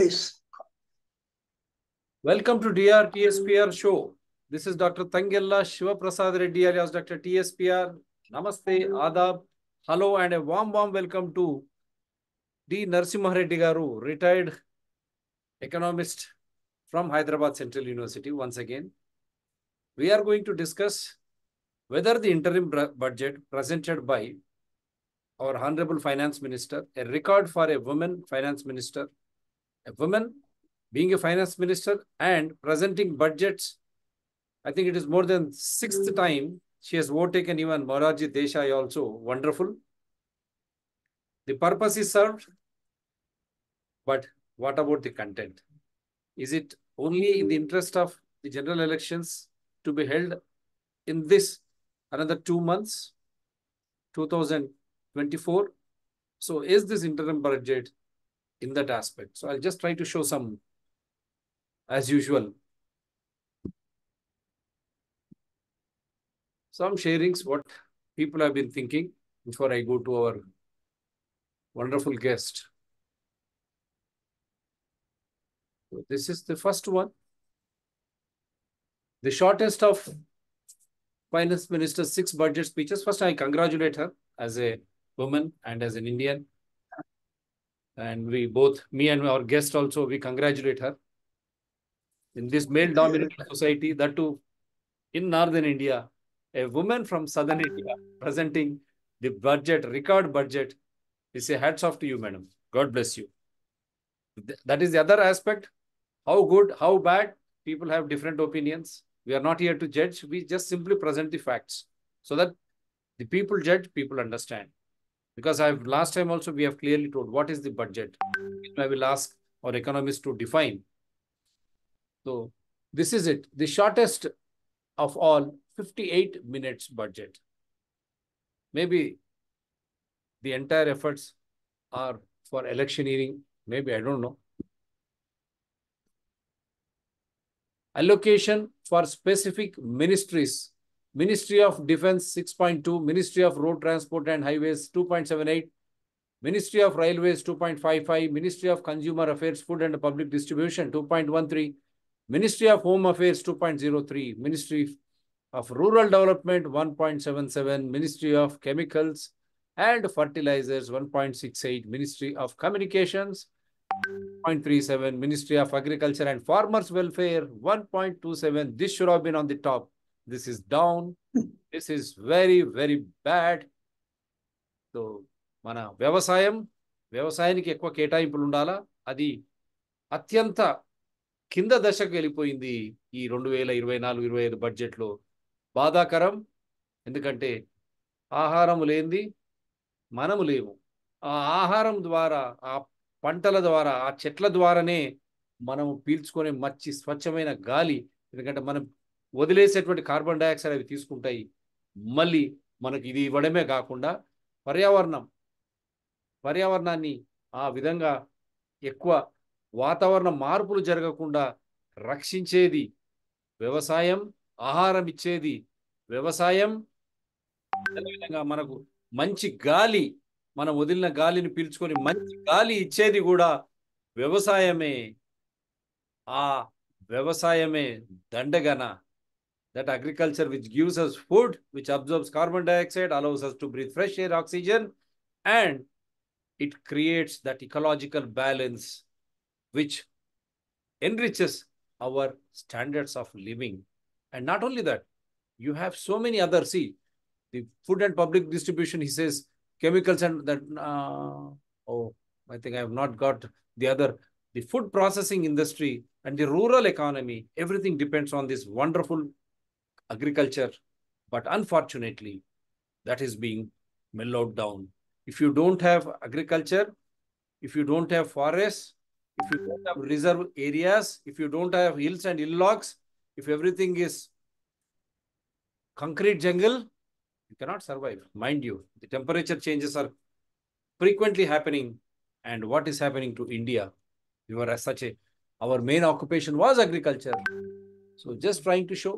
Yes. Welcome to DR-TSPR show. This is Dr. Tangella Shivaprasad Reddy alias Dr. TSPR. Namaste, Adab, hello and a warm welcome to D. Narasimha Reddy Garu, retired economist from Hyderabad Central University once again. We are going to discuss whether the interim budget presented by our Honorable Finance Minister, a record for a woman finance minister, a woman being a finance minister and presenting budgets. I think it is more than 6th time she has overtaken even Morarji Desai also. Wonderful. The purpose is served, but what about the content? Is it only in the interest of the general elections to be held in this another 2 months, 2024? So is this interim budget in that aspect? So I'll just try to show some, as usual, some sharings, what people have been thinking before I go to our wonderful guest. So this is the first one. The shortest of Finance Minister's 6 budget speeches. First, I congratulate her as a woman and as an Indian. And we both, me and our guest also, we congratulate her. In this male-dominated society, that too in Northern India, a woman from Southern India presenting the budget, record budget, we say hats off to you, madam. God bless you. That is the other aspect. How good, how bad, people have different opinions. We are not here to judge. We just simply present the facts so that the people judge, people understand. Because last time also we have clearly told what is the budget. I will ask our economists to define. So this is it. The shortest of all, 58 minutes budget. Maybe the entire efforts are for electioneering. Maybe, I don't know. Allocation for specific ministries. Ministry of Defense 6.2, Ministry of Road Transport and Highways 2.78, Ministry of Railways 2.55, Ministry of Consumer Affairs, Food and Public Distribution 2.13, Ministry of Home Affairs 2.03, Ministry of Rural Development 1.77, Ministry of Chemicals and Fertilizers 1.68, Ministry of Communications 0.37, Ministry of Agriculture and Farmers Welfare 1.27. This should have been on the top. This is down. This is very, very bad. So, మన వ్యవసాయానికి ఎక్కువ కేటాయింపులు ఉండాలా, అది అత్యంత కింద దశకు వెళ్ళిపోయింది ఈ 2024-25 బడ్జెట్లో. బాధాకరం. ఎందుకంటే ఆహారం లేనిది మనము లేము. ఆ ఆహారం ద్వారా, ఆ పంటల ద్వారా, ఆ చెట్ల ద్వారానే మనం పీల్చుకునే మంచి స్వచ్ఛమైన గాలి. ఎందుకంటే మనం వదిలేసేటువంటి కార్బన్ డైఆక్సైడ్ అవి తీసుకుంటాయి. మళ్ళీ మనకి ఇది ఇవ్వడమే కాకుండా పర్యావరణాన్ని ఆ విధంగా ఎక్కువ వాతావరణ మార్పులు జరగకుండా రక్షించేది వ్యవసాయం, ఆహారం ఇచ్చేది వ్యవసాయం. అదేవిధంగా మనకు మంచి గాలి, మనం వదిలిన గాలిని పీల్చుకొని మంచి గాలి ఇచ్చేది కూడా వ్యవసాయమే. ఆ వ్యవసాయమే దండగన. That agriculture which gives us food, which absorbs carbon dioxide, allows us to breathe fresh air, oxygen, and it creates that ecological balance which enriches our standards of living. And not only that, you have so many other, see, the food and public distribution, he says, chemicals and that, I think I have not got the other, the food processing industry and the rural economy, everything depends on this wonderful agriculture. But unfortunately, that is being mellowed down. If you don't have agriculture, if you don't have forests, if you don't have reserve areas, if you don't have hills and hillocks, if everything is concrete jungle, you cannot survive. Mind you, the temperature changes are frequently happening. And what is happening to India? We were as such our main occupation was agriculture. So just trying to show.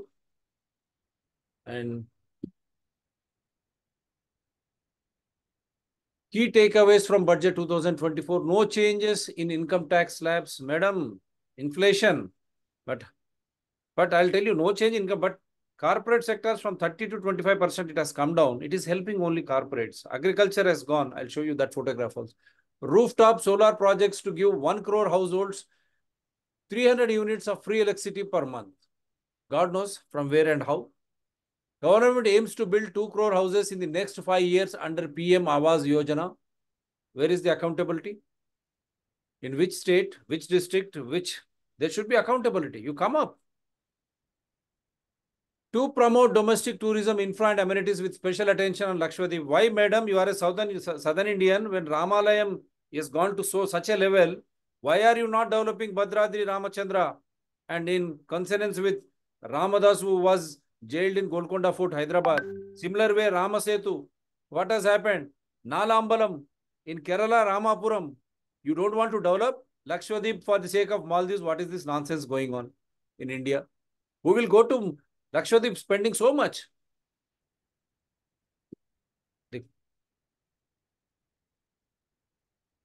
And Key takeaways from budget 2024, no changes in income tax slabs. Madam, inflation. But I'll tell you, no change in income, but corporate sectors from 30 to 25%, it has come down. It is helping only corporates. Agriculture has gone. I'll show you that photograph also. Rooftop solar projects to give 1 crore households 300 units of free electricity per month. God knows from where and how. Government aims to build 2 crore houses in the next 5 years under PM Awas Yojana. Where is the accountability? In which state, which district, which? There should be accountability. You come up. To promote domestic tourism, infra and amenities with special attention on Lakshadweep. Why, madam, you are a southern Indian, when Ramalayam is gone to such a level, why are you not developing Bhadradri Ramachandra? And in consonance with Ramadas, who was jailed in Golconda Fort, Hyderabad. Similar way, Ramasetu. What has happened? Nalambalam in Kerala, Ramapuram. You don't want to develop Lakshadweep for the sake of Maldives. What is this nonsense going on in India? Who will go to Lakshadweep spending so much?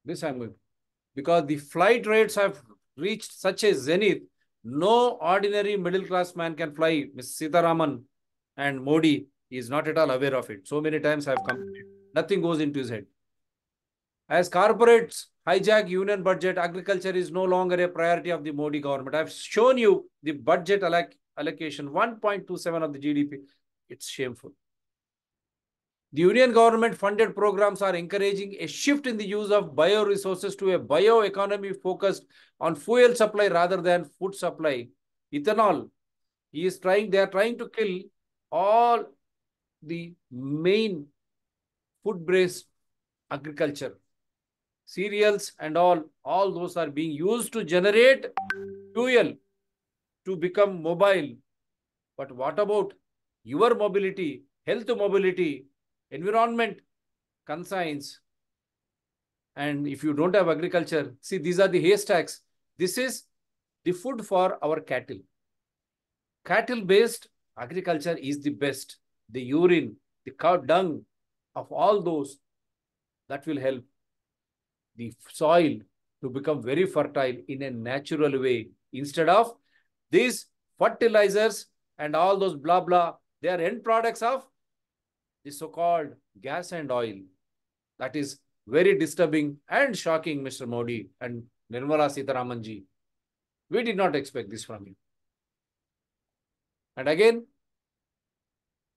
This I'm going. Because the flight rates have reached such a zenith, no ordinary middle class man can fly. Ms. Sitaraman and Modi is not at all aware of it. So many times I've come. Nothing goes into his head. As corporates hijack union budget, agriculture is no longer a priority of the Modi government. I've shown you the budget allocation, 1.27 of the GDP. It's shameful. The union government funded programs are encouraging a shift in the use of bioresources to a bioeconomy focused on fuel supply rather than food supply. Ethanol. They are trying to kill all the main food-based agriculture. Cereals and all those are being used to generate fuel to become mobile. But what about your mobility, health mobility, environment concerns? And if you don't have agriculture, see, these are the haystacks. This is the food for our cattle. Cattle-based agriculture is the best. The urine, the cow dung of all those, that will help the soil to become very fertile in a natural way. Instead of these fertilizers and all those blah, blah, they are end products of the so-called gas and oil. That is very disturbing and shocking, Mr. Modi and Nirmala Sitharaman ji. We did not expect this from you. And again,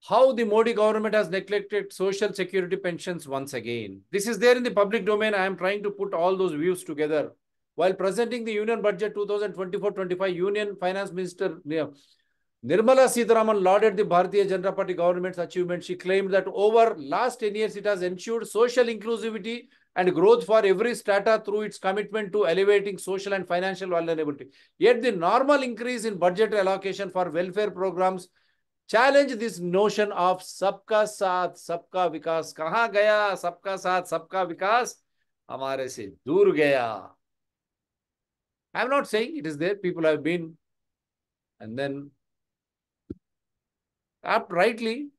how the Modi government has neglected social security pensions once again. This is there in the public domain. I am trying to put all those views together. While presenting the Union Budget 2024-25, Union Finance Minister Nirmala Sitharaman lauded the Bharatiya Janata Party government's achievement. She claimed that over last 10 years, it has ensured social inclusivity and growth for every strata through its commitment to elevating social and financial vulnerability. Yet the normal increase in budget allocation for welfare programs challenge this notion of सबका साथ सबका विकास. कहाँ गया सबका साथ सबका विकास? हमारे से दूर गया. I'm not saying it is there. People have been, and then uprightly,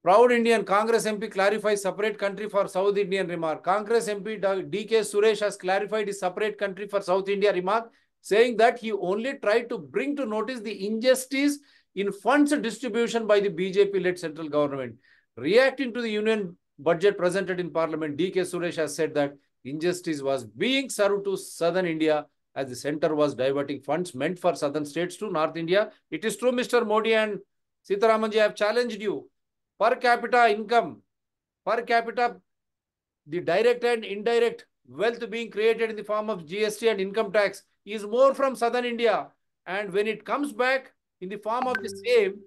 proud Indian Congress MP clarifies separate country for South Indian remark. Congress MP D.K. Suresh has clarified his separate country for South India remark, saying that he only tried to bring to notice the injustice in funds distribution by the BJP-led central government. Reacting to the union budget presented in Parliament, D.K. Suresh has said that injustice was being served to Southern India as the center was diverting funds meant for Southern states to North India. It is true, Mr. Modi and Sitharaman ji, I have challenged you. Per capita income, per capita, the direct and indirect wealth being created in the form of GST and income tax is more from Southern India. And when it comes back in the form of the same,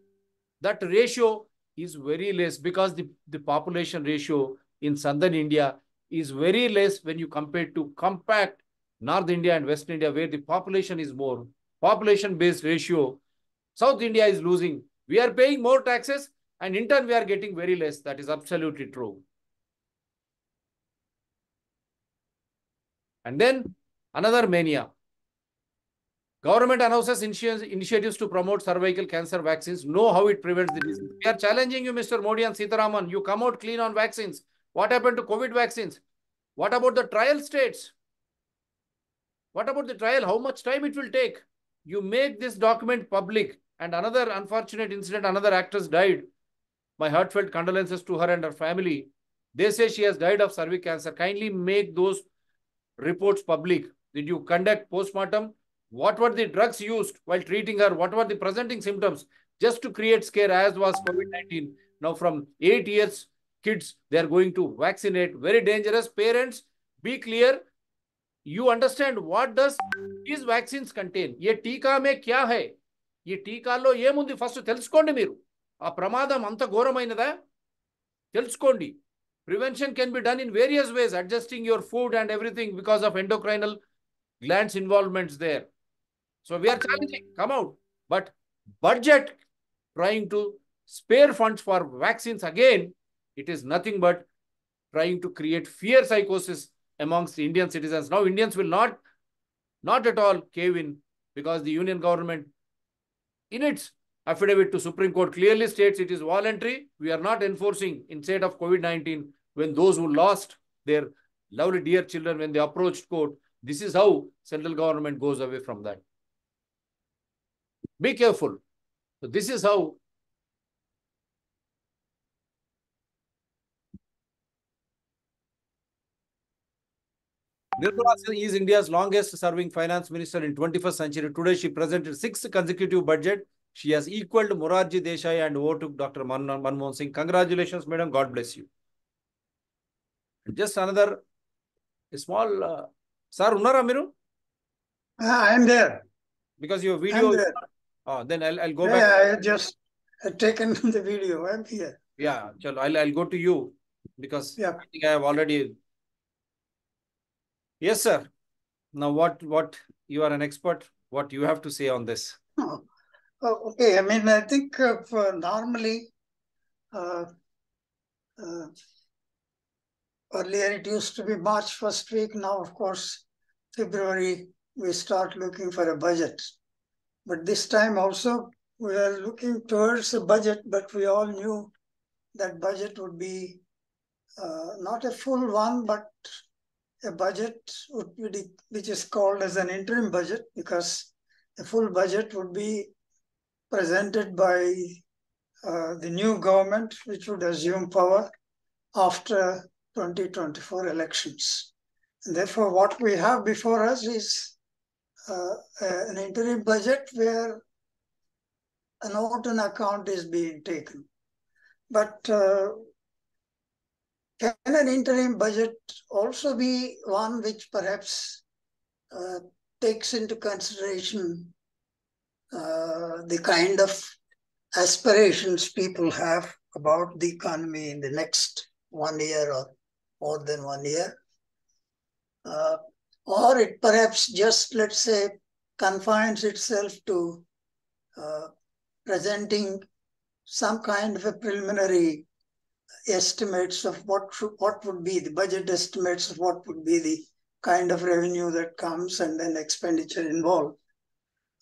that ratio is very less, because the population ratio in Southern India is very less when you compare to compact North India and West India, where the population is more. Population-based ratio, South India is losing. We are paying more taxes and in turn we are getting very less. That is absolutely true. And then another mania. Government announces initiatives to promote cervical cancer vaccines. Know how it prevents the disease. We are challenging you, Mr. Modi and Sitharaman. You come out clean on vaccines. What happened to COVID vaccines? What about the trial states? What about the trial? How much time it will take? You make this document public, and another unfortunate incident, another actress died. My heartfelt condolences to her and her family. They say she has died of cervical cancer. Kindly make those reports public. Did you conduct postmortem? What were the drugs used while treating her? What were the presenting symptoms? Just to create scare, as was COVID-19. Now from 8 years, kids, they are going to vaccinate. Very dangerous. Parents, be clear. You understand what does these vaccines contain? ये टीका में क्या है? ये టీకాల్లో ఏముంది first తెలుసుకోండి మీరు. ఆ ప్రమాదం అంత ఘోరమైనదా? తెలుసుకోండి. Prevention can be done in various ways, adjusting your food and everything because of endocrinal glands involvements there. So we are challenging, come out. But budget trying to spare funds for vaccines again, it is nothing but trying to create fear psychosis amongst Indian citizens. Now Indians will not at all cave in, because the union government in its affidavit to Supreme Court clearly states it is voluntary. We are not enforcing in state of COVID-19 when those who lost their lovely dear children when they approached court. This is how central government goes away from that. Be careful. So this is how Nirmala is India's longest serving finance minister in 21st century. Today, she presented 6th consecutive budget. She has equaled Morarji Desai and overtook Dr. Manmohan Singh. Congratulations, madam. God bless you. Just another small... sir, Unnara Miru? I am there. Because your video... then I'll go back. I just taken the video. I'm here. Yeah, I'll go to you. Because I think I have already... Yes, sir. Now, what you are an expert, what you have to say on this? Okay. I mean, I think normally earlier it used to be March first week. Now, of course, February, we start looking for a budget. But this time also, we are looking towards a budget, but we all knew that budget would be not a full one, but a budget which is called as an interim budget, because a full budget would be presented by the new government, which would assume power after 2024 elections. And therefore, what we have before us is an interim budget where a note on account is being taken. But can an interim budget also be one which perhaps takes into consideration the kind of aspirations people have about the economy in the next 1 year or more than 1 year? Or it perhaps just, let's say, confines itself to presenting some kind of a preliminary estimates of what would be the budget estimates of what would be the kind of revenue that comes and then expenditure involved.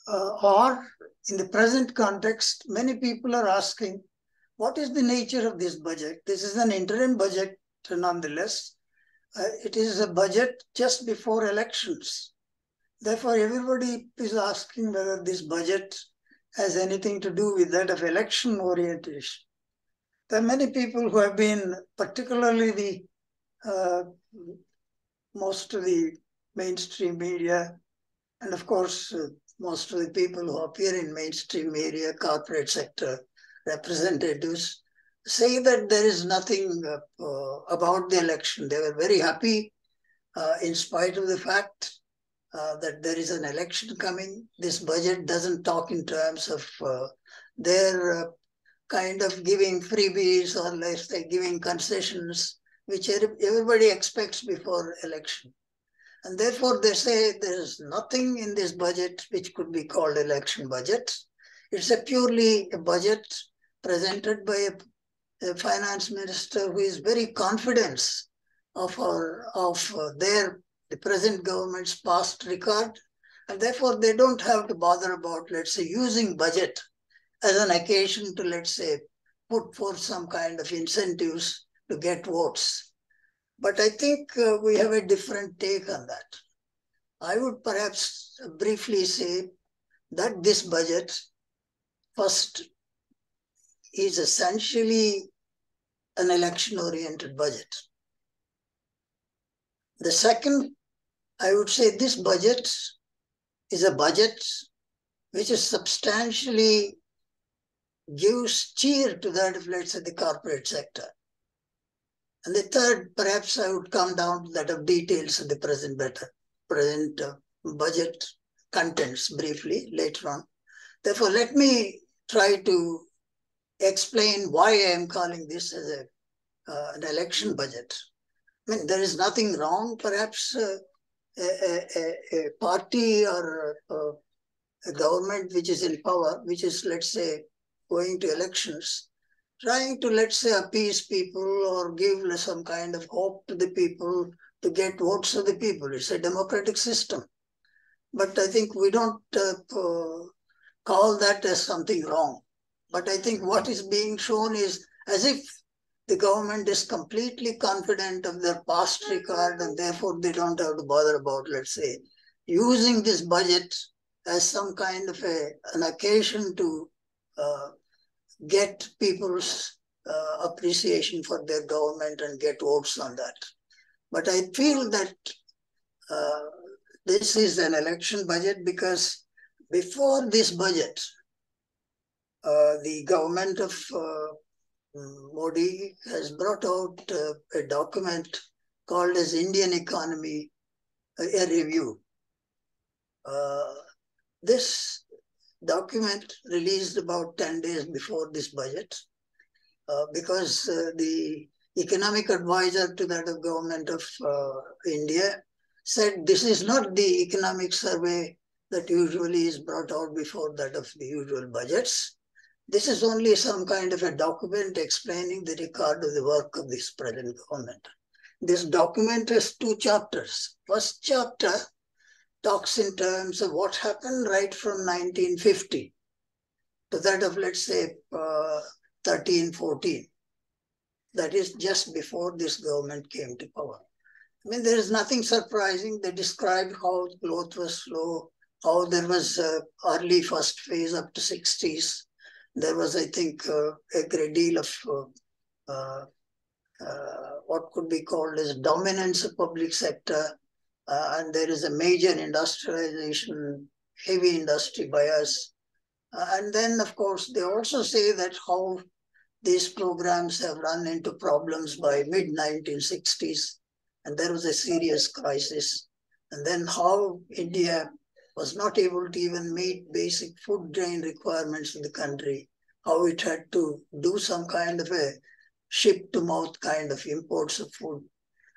Or in the present context, many people are asking, what is the nature of this budget? This is an interim budget nonetheless. It is a budget just before elections. Therefore, everybody is asking whether this budget has anything to do with that of election orientation. There are many people who have been, particularly most of the mainstream media, and of course, most of the people who appear in mainstream media, corporate sector representatives, say that there is nothing about the election. They were very happy in spite of the fact that there is an election coming. This budget doesn't talk in terms of their kind of giving freebies or let's say giving concessions, which everybody expects before election. And therefore they say there's nothing in this budget which could be called election budget. It's purely a budget presented by a finance minister who is very confident of the present government's past record. And therefore they don't have to bother about, let's say, using budget as an occasion to, let's say, put forth some kind of incentives to get votes. But I think we have a different take on that. I would perhaps briefly say that this budget, first, is essentially an election-oriented budget. The second, I would say this budget is a budget which is substantially gives cheer to that of, let's say, the corporate sector. And the third, perhaps I would come down to that of details of the present budget contents briefly later on. Therefore, let me try to explain why I am calling this as an election budget. I mean, there is nothing wrong, perhaps a party or a government which is in power, which is, let's say, going to elections, trying to, let's say, appease people or give some kind of hope to the people to get votes of the people. It's a democratic system. But I think we don't call that as something wrong. But I think what is being shown is as if the government is completely confident of their past record and therefore they don't have to bother about, let's say, using this budget as some kind of an occasion to get people's appreciation for their government and get votes on that. But I feel that this is an election budget because before this budget, the government of Modi has brought out a document called as Indian Economy, a review. This document released about 10 days before this budget because the economic advisor to that of government of India said this is not the economic survey that usually is brought out before that of the usual budgets. This is only some kind of a document explaining the record of the work of this present government. This document has 2 chapters. First chapter talks in terms of what happened right from 1950 to that of, let's say, 13, 14. That is just before this government came to power. I mean, there is nothing surprising. They described how growth was slow, how there was early first phase up to 60s. There was, I think, a great deal of what could be called as dominance of public sector. And there is a major industrialization, heavy industry bias. And then, of course, they also say that how these programs have run into problems by mid-1960s. And there was a serious crisis. And then how India was not able to even meet basic food grain requirements in the country, how it had to do some kind of a ship-to-mouth kind of imports of food.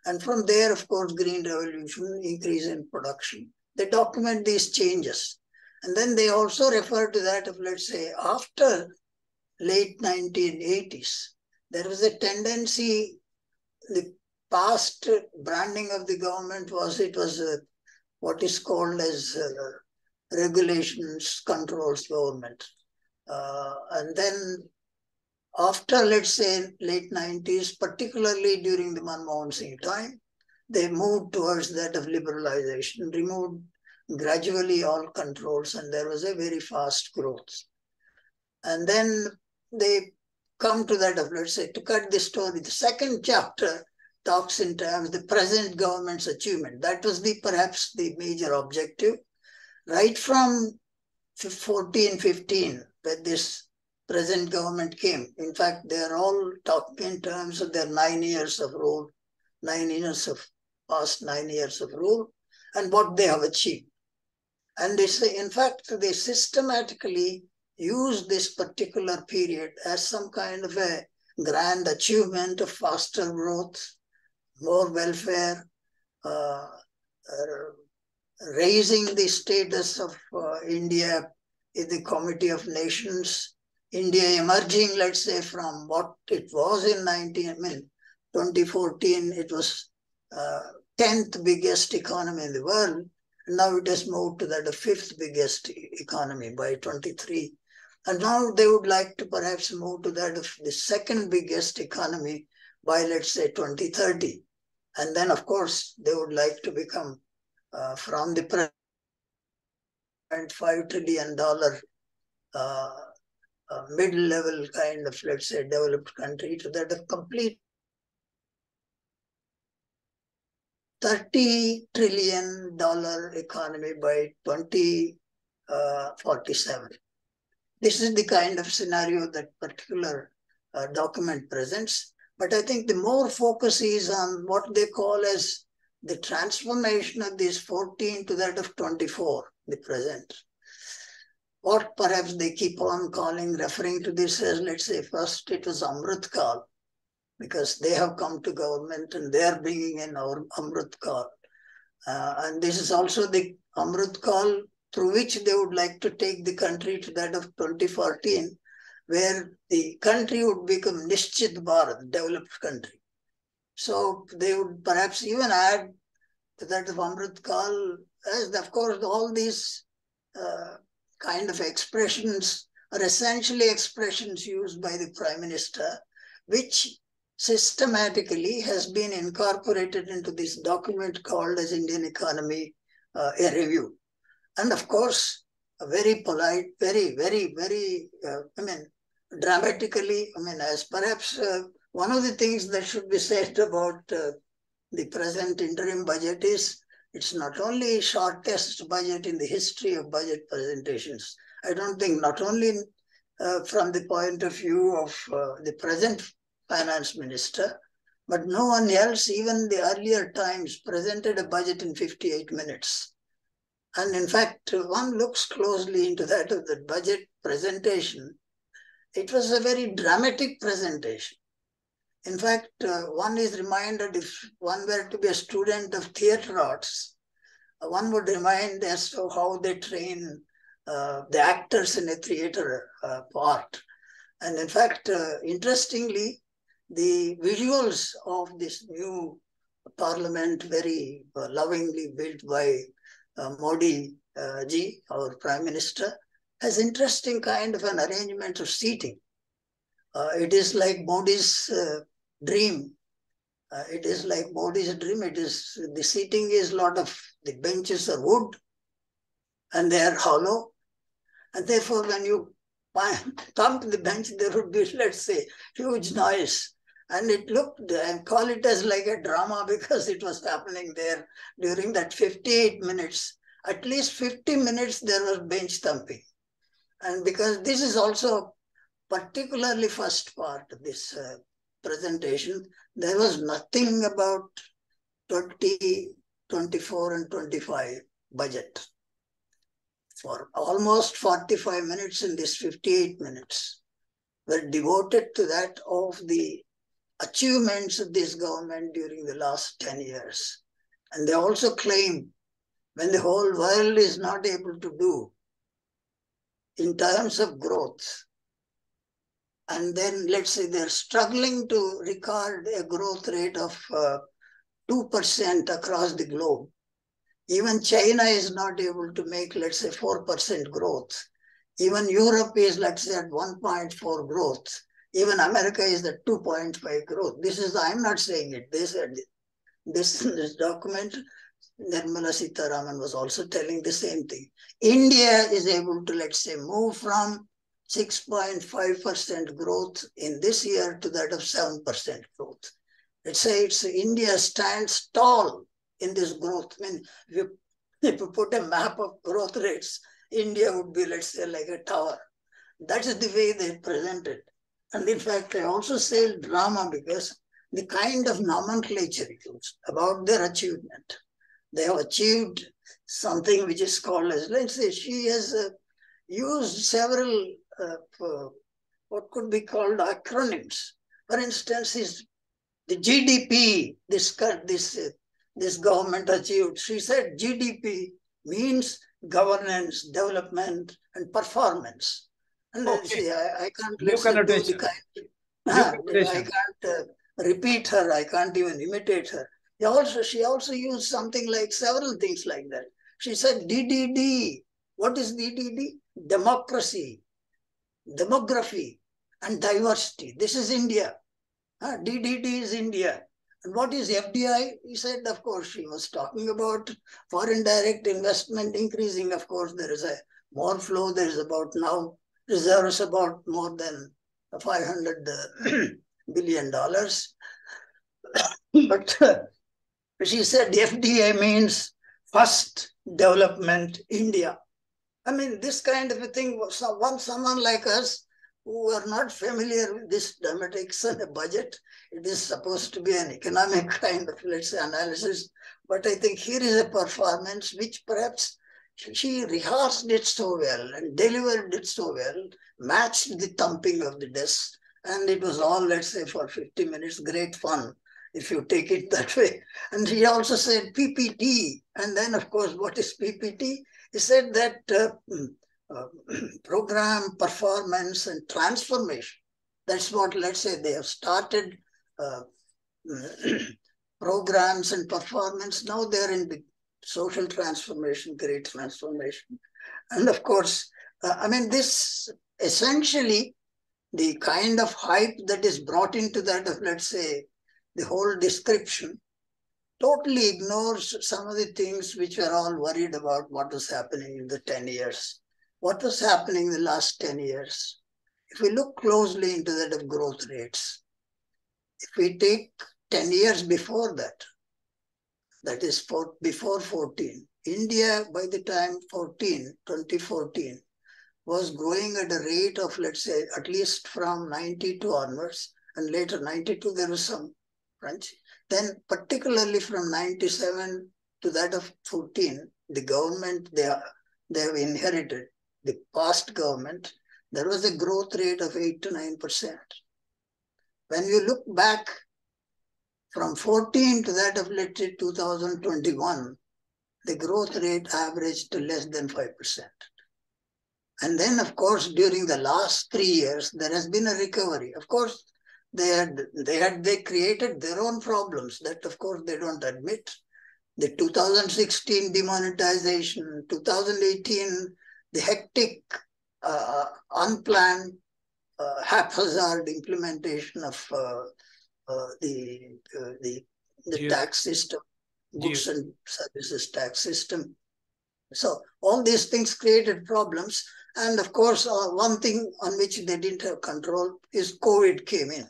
And from there, of course, Green Revolution, increase in production. They document these changes. And then they also refer to that of, let's say, after late 1980s, there was a tendency, the past branding of the government was, it was what is called as regulations, controls government. And then after, let's say, late 90s, particularly during the Manmohan Singh time, they moved towards that of liberalization, removed gradually all controls, and there was a very fast growth. And then they come to that of, let's say, to cut the story, the second chapter talks in terms of the present government's achievement. That was perhaps the major objective. Right from 14, 15, when this present government came. In fact, they're all talking in terms of their 9 years of rule, past 9 years of rule, and what they have achieved. And they say, in fact, they systematically use this particular period as some kind of a grand achievement of faster growth, more welfare, raising the status of India in the Committee of Nations, India emerging, let's say, from what it was in 2014, it was 10th biggest economy in the world. And now it has moved to that 5th biggest economy by 23. And now they would like to perhaps move to that of the 2nd biggest economy by, let's say, 2030. And then, of course, they would like to become from the $5 trillion mid-level kind of, let's say, developed country to that of complete $30 trillion economy by 2047. This is the kind of scenario that particular document presents. But I think the more focus is on what they call as the transformation of these 14 to that of 24, the present. Or perhaps they keep on referring to this as, let's say, first it was Amrit Kal, because they have come to government and they are bringing in our Amrit Kal. And this is also the Amrit Kal through which they would like to take the country to that of 2014, where the country would become Nishchit Bharat, developed country. So they would perhaps even add to that of Amrit Kal, as of course all these kind of expressions are essentially expressions used by the Prime Minister, which systematically has been incorporated into this document called as Indian Economy, a Review. And of course, a very polite, very, dramatically, as perhaps one of the things that should be said about the present interim budget is it's not only shortest budget in the history of budget presentations. I don't think not only from the point of view of the present finance minister, but no one else, even the earlier times, presented a budget in 58 minutes. And in fact, one looks closely into that of the budget presentation. It was a very dramatic presentation. In fact, one is reminded, if one were to be a student of theatre arts, one would remind as to how they train the actors in a theatre part. And in fact, interestingly, the visuals of this new parliament, very lovingly built by Modi ji, our Prime Minister, has interesting kind of an arrangement of seating. It is like Modi's dream. It is like Modi's dream. It is, the seating is lot of, the benches are wood and they are hollow. And therefore, when you thump the bench, there would be, let's say, huge noise. And it looked, I call it as like a drama because it was happening there during that 58 minutes. At least 50 minutes there was bench thumping. And because this is also particularly first part of this presentation, there was nothing about 20, 24 and 25 budget. For almost 45 minutes in this 58 minutes were devoted to that of the achievements of this government during the last 10 years. And they also claim when the whole world is not able to do in terms of growth, and then let's say they're struggling to record a growth rate of 2% across the globe. Even China is not able to make, let's say, 4% growth. Even Europe is, let's say, at 1.4 growth. Even America is at 2.5 growth. This is, I'm not saying it. They said this document, Nirmala Sitharaman was also telling the same thing. India is able to, let's say, move from 6.5% growth in this year to that of 7% growth. Let's say India stands tall in this growth. I mean, if you put a map of growth rates, India would be, let's say, like a tower. That is the way they present it. And in fact, I also say drama because the kind of nomenclature used about their achievement. They have achieved something which is called as, let's say, she has used several, what could be called acronyms. For instance, the GDP, this government achieved. She said GDP means governance, development, and performance. And see, I can't let's say, do the kind. I can't repeat her. I can't even imitate her. She also used something like several things like that. She said DDD. What is DDD? Democracy, demography, and diversity. This is India. DDD is India. And what is FDI? He said, of course, she was talking about foreign direct investment increasing. Of course, there is a more flow. There is about now reserves about more than $500 billion. But she said FDI means first development India. I mean, this kind of a thing, someone like us who are not familiar with this dramatics and a budget, it is supposed to be an economic kind of, let's say, analysis. But I think here is a performance which perhaps she rehearsed it so well and delivered it so well, matched the thumping of the desk. And it was all, let's say, for 50 minutes, great fun, if you take it that way. And he also said PPT. And then, of course, what is PPT? He said that program, performance, and transformation. That's what, let's say, they have started programs and performance. Now they're in the social transformation, great transformation. And of course, I mean, this essentially, the kind of hype that is brought into that of, let's say, the whole description totally ignores some of the things which we are all worried about what was happening in the 10 years. What was happening in the last 10 years? If we look closely into that of growth rates, if we take 10 years before that, that is before 14, India by the time 2014, was growing at a rate of, let's say, at least from 92 onwards, and later 92 there was some crunch. Then particularly from 97 to that of 14, the government they have inherited, the past government, there was a growth rate of 8 to 9%. When you look back from 14 to that of, let's say, 2021, the growth rate averaged to less than 5%. And then, of course, during the last 3 years, there has been a recovery. Of course, they created their own problems that, of course, they don't admit. The 2016 demonetization, 2018, the hectic, unplanned, haphazard implementation of the tax system, goods and services tax system. So all these things created problems. And of course, one thing on which they didn't have control is COVID came in.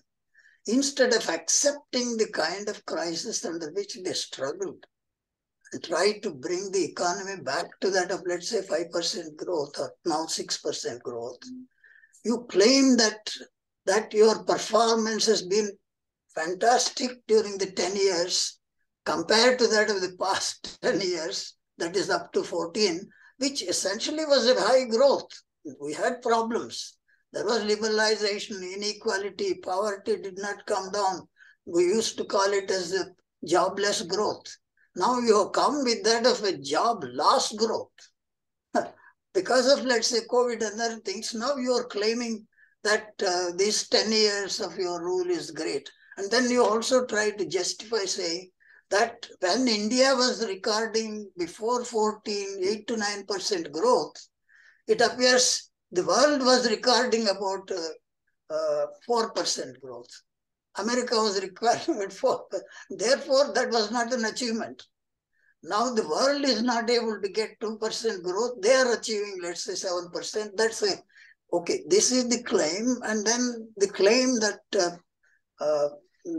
Instead of accepting the kind of crisis under which they struggled and tried to bring the economy back to that of, let's say, 5% growth or now 6% growth, you claim that your performance has been fantastic during the 10 years compared to that of the past 10 years, that is up to 14, which essentially was a high growth. We had problems. There was liberalization, inequality, poverty did not come down. We used to call it as a jobless growth. Now you have come with that of a job loss growth. Because of, let's say, COVID and other things, now you are claiming that these 10 years of your rule is great. And then you also try to justify saying that when India was recording before 14, 8 to 9% growth, it appears the world was recording about 4% growth. America was recording at 4%. Therefore, that was not an achievement. Now the world is not able to get 2% growth. They are achieving, let's say, 7%. That's it. Okay, this is the claim. And then the claim that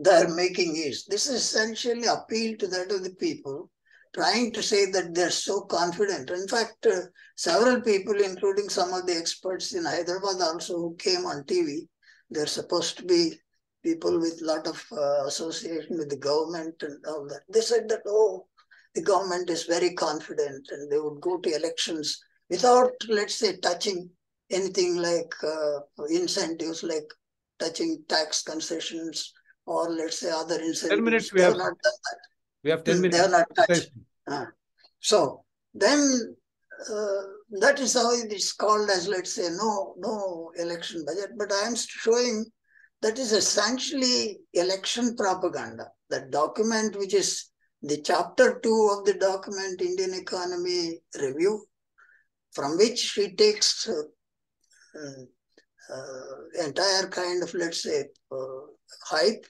they're making is, this is essentially appeal to that of the people, trying to say that they're so confident. In fact, several people, including some of the experts in Hyderabad also who came on TV, they're supposed to be people with a lot of association with the government and all that. They said that, oh, the government is very confident and they would go to elections without, let's say, touching anything like incentives, like touching tax concessions or, let's say, other incentives. 10 minutes they have not done that. We have 10 minutes. They are not touched. So then that is how it is called as, let's say, no election budget. But I am showing that is essentially election propaganda. That document, which is the chapter 2 of the document, Indian Economy Review, from which she takes entire kind of, let's say, hype,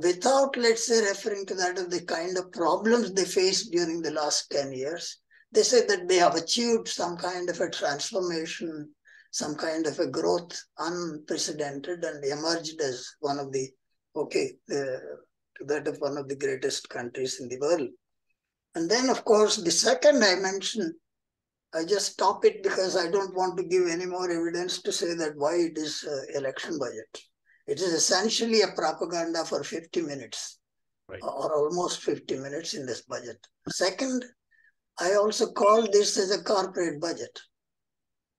without, let's say, referring to that of the kind of problems they faced during the last 10 years. They say that they have achieved some kind of a transformation, some kind of a growth unprecedented, and emerged as one of the, that of one of the greatest countries in the world. And then, of course, the second I mentioned, I just stop it because I don't want to give any more evidence to say that why it is election budget. It is essentially a propaganda for 50 minutes, Right. or almost 50 minutes in this budget. Second, I also call this as a corporate budget.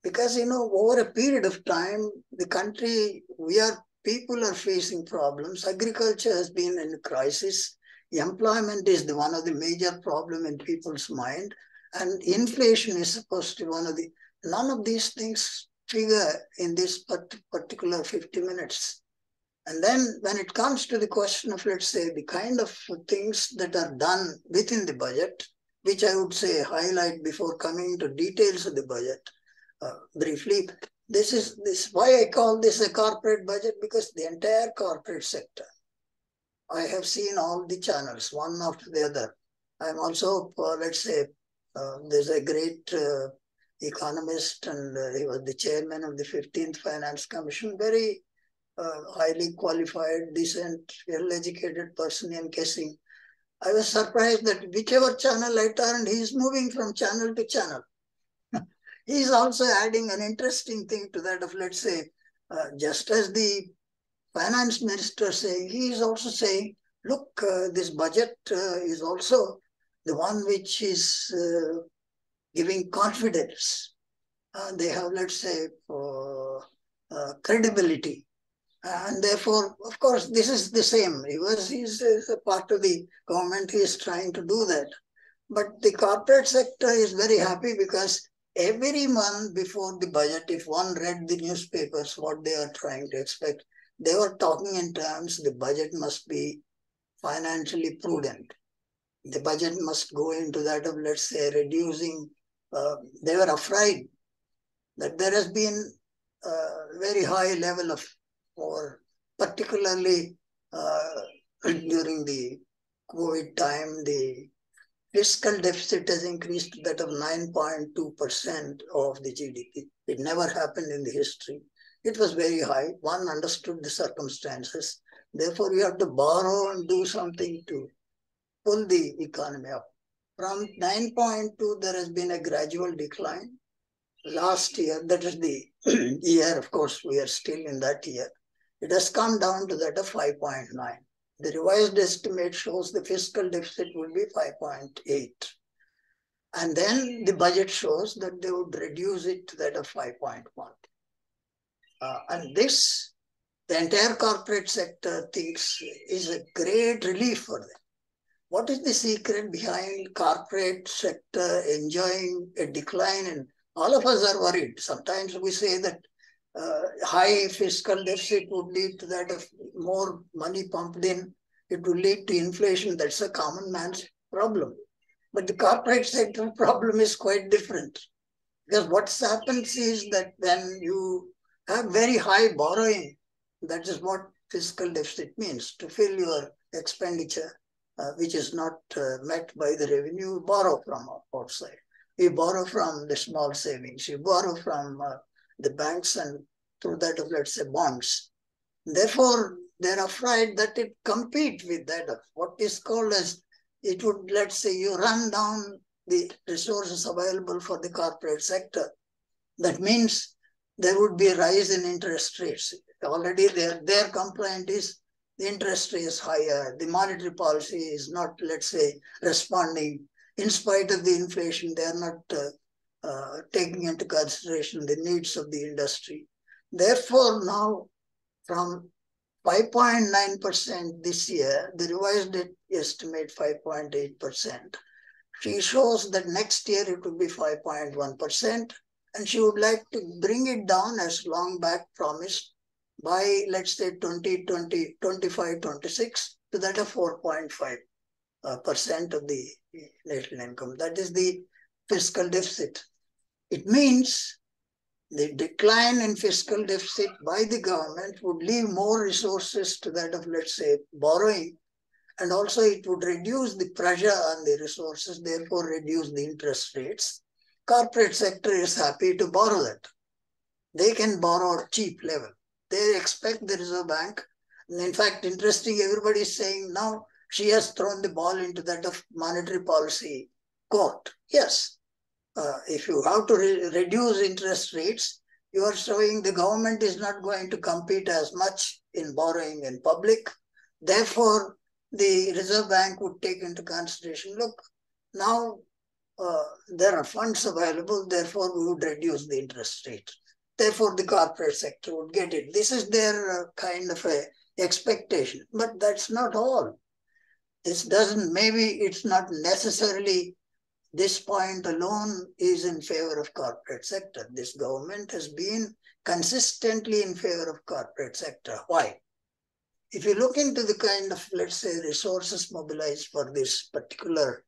Because, over a period of time, the country, people are facing problems. Agriculture has been in crisis. Employment is one of the major problem in people's mind. And inflation is supposed to be one of the, none of these things figure in this particular 50 minutes. And then when it comes to the question of, let's say, the kind of things that are done within the budget, which I would say highlight before coming to details of the budget briefly, this is why I call this a corporate budget, because the entire corporate sector, I have seen all the channels, one after the other. I'm also, let's say, there's a great economist, and he was the chairman of the 15th Finance Commission, very highly qualified, decent, well-educated person in Kessing. I was surprised that whichever channel I turned, he's moving from channel to channel. He's also adding an interesting thing to that of, let's say, just as the finance minister saying, he is also saying, look, this budget is also the one which is giving confidence. They have, let's say, credibility. And therefore, of course, this is the same. He's a part of the government. He is trying to do that. But the corporate sector is very happy because every month before the budget, if one read the newspapers, what they are trying to expect, they were talking in terms the budget must be financially prudent. The budget must go into that of, let's say, reducing. They were afraid that there has been a very high level of, or particularly during the COVID time, the fiscal deficit has increased to that of 9.2% of the GDP. It never happened in the history. It was very high. One understood the circumstances. Therefore, we have to borrow and do something to pull the economy up. From 9.2, there has been a gradual decline. Last year, that is the year, of course, we are still in that year. It has come down to that of 5.9. The revised estimate shows the fiscal deficit will be 5.8. And then the budget shows that they would reduce it to that of 5.1. And this, the entire corporate sector thinks is a great relief for them. What is the secret behind corporate sector enjoying a decline? And all of us are worried. Sometimes we say that high fiscal deficit would lead to that of more money pumped in. It will lead to inflation. That's a common man's problem. But the corporate sector problem is quite different. Because what happens is that when you have very high borrowing, that is what fiscal deficit means, to fill your expenditure, which is not met by the revenue, you borrow from outside. You borrow from the small savings. You borrow from the banks, and through that of, let's say, bonds. Therefore, they're afraid that it compete with that of what is called as, it would, let's say, you run down the resources available for the corporate sector. That means there would be a rise in interest rates. Already their complaint is the interest rate is higher. The monetary policy is not, let's say, responding. In spite of the inflation, they are not taking into consideration the needs of the industry. Therefore, now from 5.9% this year, the revised estimate 5.8%. She shows that next year it will be 5.1%, and she would like to bring it down as long back promised by, let's say, 2020, 25, 26 to that of 4.5% of the national income. That is the fiscal deficit. It means The decline in fiscal deficit by the government would leave more resources to that of, let's say, borrowing, and also it would reduce the pressure on the resources, therefore reduce the interest rates. Corporate sector is happy to borrow that. They can borrow at cheap level. They expect the Reserve Bank. And in fact, interesting, everybody is saying now she has thrown the ball into that of monetary policy court. Yes, if you have to reduce interest rates, you are showing the government is not going to compete as much in borrowing in public. Therefore, the Reserve Bank would take into consideration, look, now there are funds available, therefore we would reduce the interest rate. Therefore, the corporate sector would get it. This is their kind of a expectation. But that's not all. This doesn't, maybe it's not necessarily this point alone is in favor of corporate sector. This government has been consistently in favor of corporate sector. Why? If you look into the kind of, let's say, resources mobilized for this particular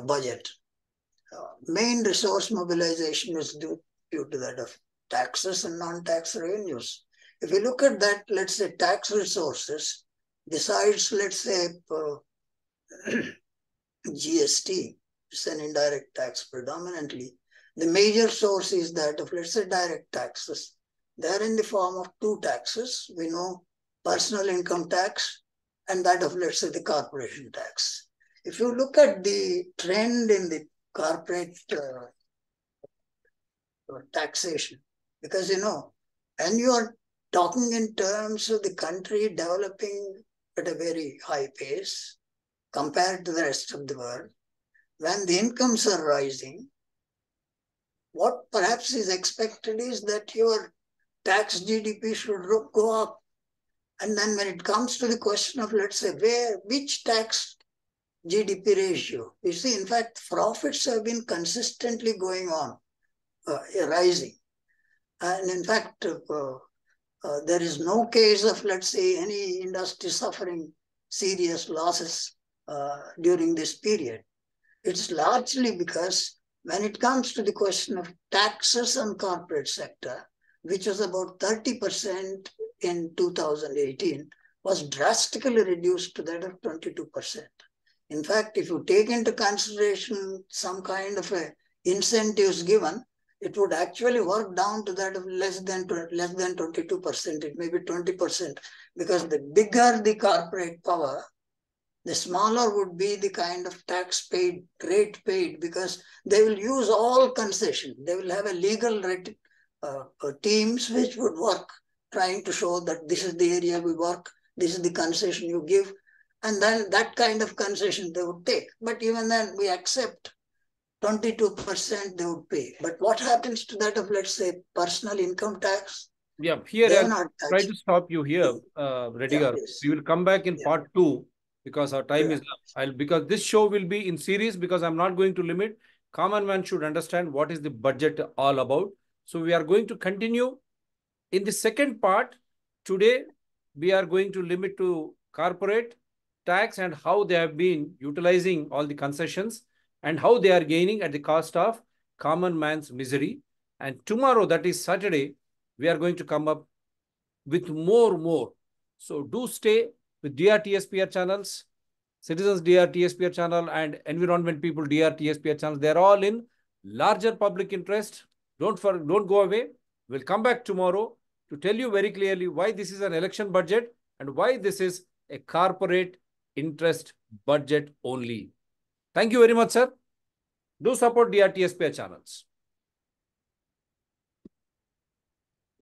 budget, main resource mobilization is due to that of taxes and non-tax revenues. If you look at that, let's say, tax resources, besides, let's say, GST, it's an indirect tax predominantly. The major source is that of, let's say, direct taxes. They're in the form of two taxes. We know personal income tax and that of, let's say, the corporation tax. If you look at the trend in the corporate taxation, because, and you are talking in terms of the country developing at a very high pace compared to the rest of the world, when the incomes are rising, what perhaps is expected is that your tax GDP should go up. And then when it comes to the question of, let's say, which tax GDP ratio, you see, in fact, profits have been consistently going on, rising. And in fact, there is no case of, let's say, any industry suffering serious losses during this period. It's largely because when it comes to the question of taxes on corporate sector, which was about 30% in 2018, was drastically reduced to that of 22%. In fact, if you take into consideration some kind of a incentives given, it would actually work down to that of less than 22%. It may be 20%, because the bigger the corporate power, the smaller would be the kind of tax paid, rate paid, because they will use all concession. They will have a legal teams which would work, trying to show that this is the area we work, this is the concession you give, and then that kind of concession they would take. But even then, we accept 22% they would pay. But what happens to that of, let's say, personal income tax? Yeah, here I'll try to stop you here, Reddy. Yeah, we will come back in part 2 because our time is up. Because this show will be in series, because I'm not going to limit. Common man should understand what is the budget all about. So we are going to continue. In the second part, today, we are going to limit to corporate tax and how they have been utilizing all the concessions and how they are gaining at the cost of common man's misery. And tomorrow, that is Saturday, we are going to come up with more. So do stay with DRTSPR channels, Citizens DRTSPR channel and Environment People DRTSPR channels. They're all in larger public interest. Don't go away. We'll come back tomorrow to tell you very clearly why this is an election budget and why this is a corporate interest budget only. Thank you very much, sir. Do support DRTSPR channels.